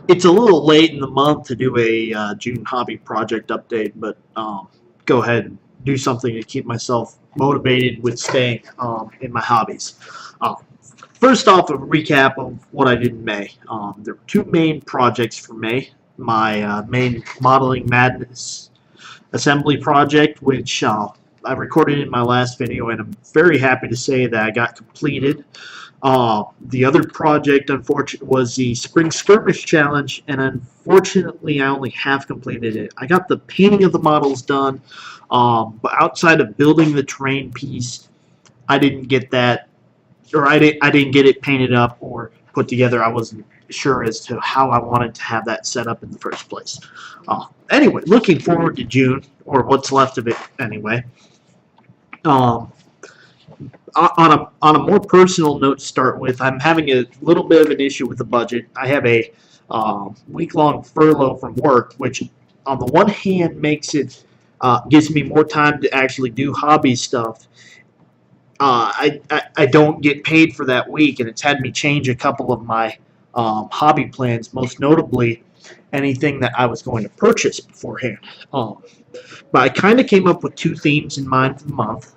It's a little late in the month to do a June hobby project update, but go ahead and do something to keep myself motivated with staying in my hobbies. Uh, First off, a recap of what I did in May. There were two main projects for May. My main Modeling Madness assembly project, which I recorded in my last video, and I'm very happy to say that I got completed. The other project, unfortunately, was the Spring Skirmish Challenge, and unfortunately, I only half completed it. I got the painting of the models done, but outside of building the terrain piece, I didn't get that, or I didn't get it painted up or put together. I wasn't sure as to how I wanted to have that set up in the first place. Anyway, looking forward to June, or what's left of it anyway. Um, on a more personal note to start with, I'm having a little bit of an issue with the budget. I have a week-long furlough from work, which on the one hand gives me more time to actually do hobby stuff. I don't get paid for that week, and it's had me change a couple of my hobby plans, most notably anything that I was going to purchase beforehand. But I kind of came up with two themes in mind for the month.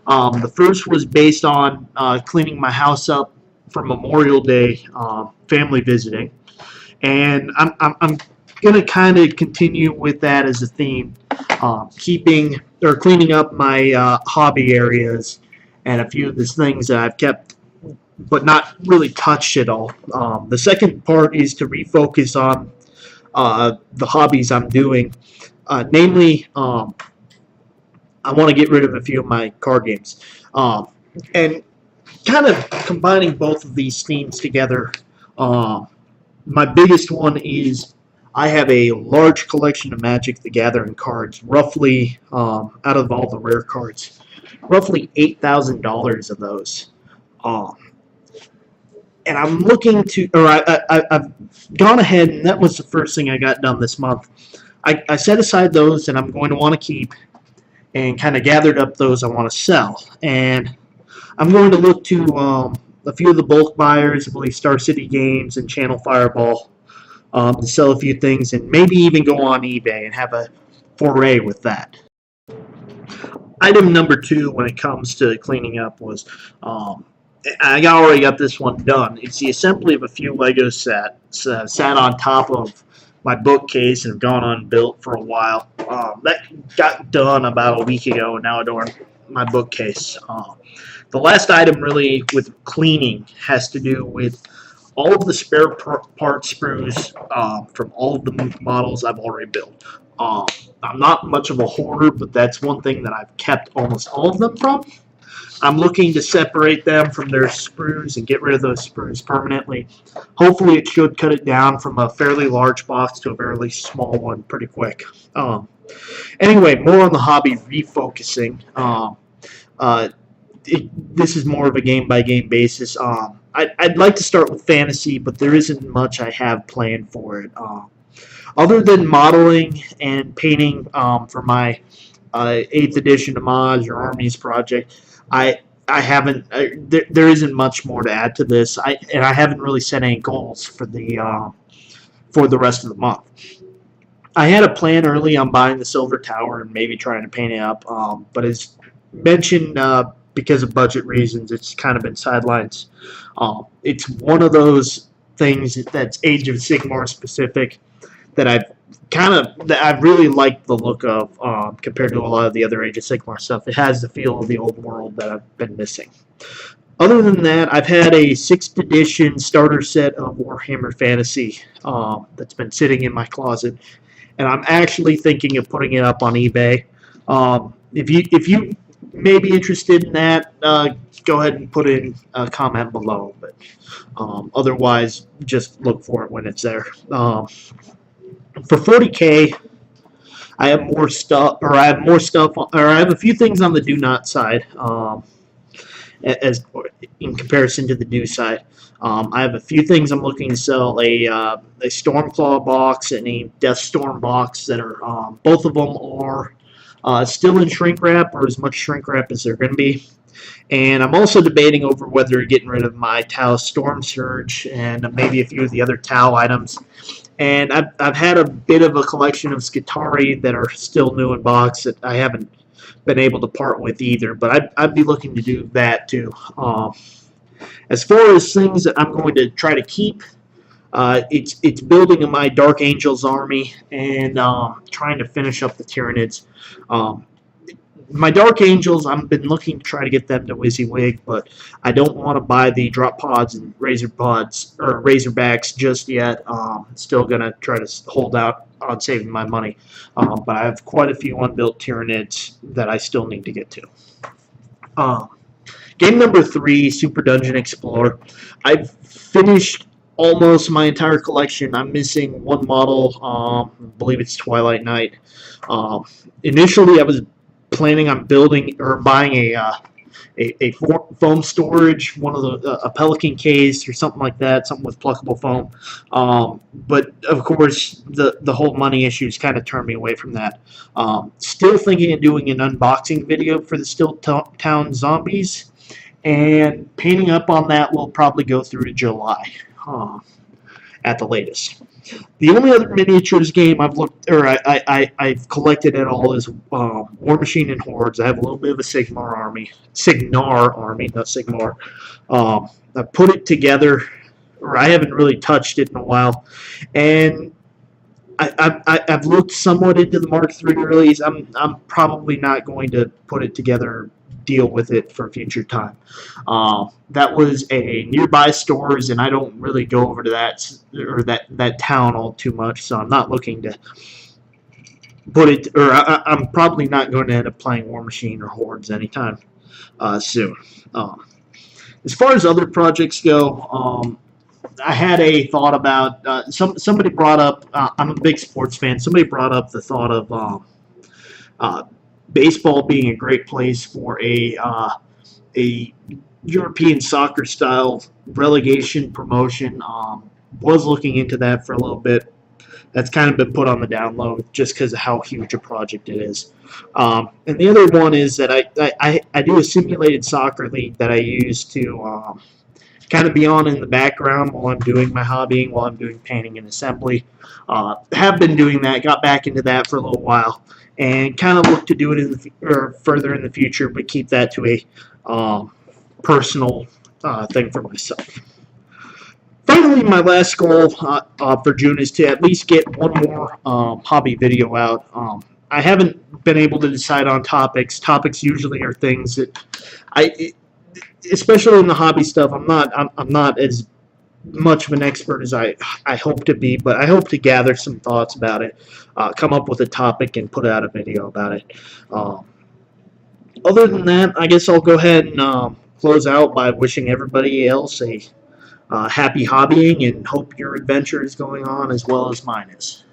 The first was based on cleaning my house up for Memorial Day family visiting, and I'm going to kind of continue with that as a theme, cleaning up my hobby areas and a few of the things that I've kept but not really touched at all. The second part is to refocus on the hobbies I'm doing, namely. I want to get rid of a few of my card games. And kind of combining both of these themes together, my biggest one is I have a large collection of Magic the Gathering cards, roughly, out of all the rare cards, roughly $8,000 of those. And I'm looking to, or I've gone ahead, and that was the first thing I got done this month. I set aside those, and I'm going to want to keep, and kind of gathered up those I want to sell. And I'm going to look to a few of the bulk buyers, I believe Star City Games and Channel Fireball, to sell a few things, and maybe even go on eBay and have a foray with that. Item number two when it comes to cleaning up was, I already got this one done. It's the assembly of a few Lego sets sat on top of my bookcase and have gone unbuilt for a while. That got done about a week ago, and now adorn my bookcase. The last item really with cleaning has to do with all of the spare part sprues from all of the models I've already built. I'm not much of a hoarder, but that's one thing that I've kept almost all of them from. I'm looking to separate them from their sprues and get rid of those sprues permanently. Hopefully it should cut it down from a fairly large box to a fairly small one pretty quick. Anyway, more on the hobby refocusing. This is more of a game-by-game basis. I'd like to start with fantasy, but there isn't much I have planned for it. Other than modeling and painting for my 8th edition Homage or Armies project, I haven't. There isn't much more to add to this. I haven't really set any goals for the rest of the month. I had a plan early on buying the Silver Tower and maybe trying to paint it up, but as mentioned, because of budget reasons, it's kind of been sidelines. It's one of those things that's Age of Sigmar specific that I've really liked the look of compared to a lot of the other Age of Sigmar stuff. It has the feel of the old world that I've been missing. Other than that, I've had a 6th edition starter set of Warhammer Fantasy that's been sitting in my closet, and I'm actually thinking of putting it up on eBay. If you may be interested in that, go ahead and put in a comment below. But otherwise, just look for it when it's there. For 40K, I have more stuff, or I have a few things on the do not side, as in comparison to the do side. I have a few things I'm looking to sell: a Stormclaw box and a Deathstorm box that are both of them are still in shrink wrap, or as much shrink wrap as they're going to be. And I'm also debating over whether getting rid of my Tau Storm Surge and maybe a few of the other Tau items. And I've had a bit of a collection of Skitarii that are still new in box that I haven't been able to part with either. But I'd be looking to do that too. As far as things that I'm going to try to keep, it's building my Dark Angels army and trying to finish up the Tyranids. My Dark Angels, I've been looking to try to get them to WYSIWYG, but I don't want to buy the drop pods and Razorbacks just yet. Still gonna try to hold out on saving my money, but I have quite a few unbuilt Tyranids that I still need to get to. Game number 3, Super Dungeon Explorer. I've finished almost my entire collection. I'm missing one model. I believe it's Twilight Knight. Initially, I was planning on building or buying a foam storage, one of a Pelican case or something like that, something with pluckable foam. But of course, the whole money issues kind of turned me away from that. Still thinking of doing an unboxing video for the Still Town Zombies, and painting up on that will probably go through to July at the latest. The only other miniatures game I've I've collected at all is War Machine and Hordes. I have a little bit of a Signar army, not Sigmar. I put it together, or I haven't really touched it in a while, and I've looked somewhat into the Mark III release. I'm probably not going to put it together, deal with it for future time. That was a nearby stores, and I don't really go over to that town all too much, so I'm not looking to put it, or I'm probably not going to end up playing War Machine or Hordes anytime soon. As far as other projects go, I had a thought about somebody brought up. I'm a big sports fan. Somebody brought up the thought of baseball being a great place for a European soccer style relegation promotion. Was looking into that for a little bit. That's kind of been put on the down low just because of how huge a project it is. And the other one is that I do a simulated soccer league that I use to kind of be on in the background while I'm doing my hobbying, while I'm doing painting and assembly. Have been doing that, got back into that for a little while, and kind of look to do it further in the future, but keep that to a personal thing for myself. Finally, my last goal for June is to at least get one more hobby video out. I haven't been able to decide on topics. Topics usually are things that especially in the hobby stuff, I'm not as much of an expert as I hope to be, but I hope to gather some thoughts about it, come up with a topic, and put out a video about it. Other than that, I guess I'll go ahead and close out by wishing everybody else a happy hobbying, and hope your adventure is going on as well as mine is.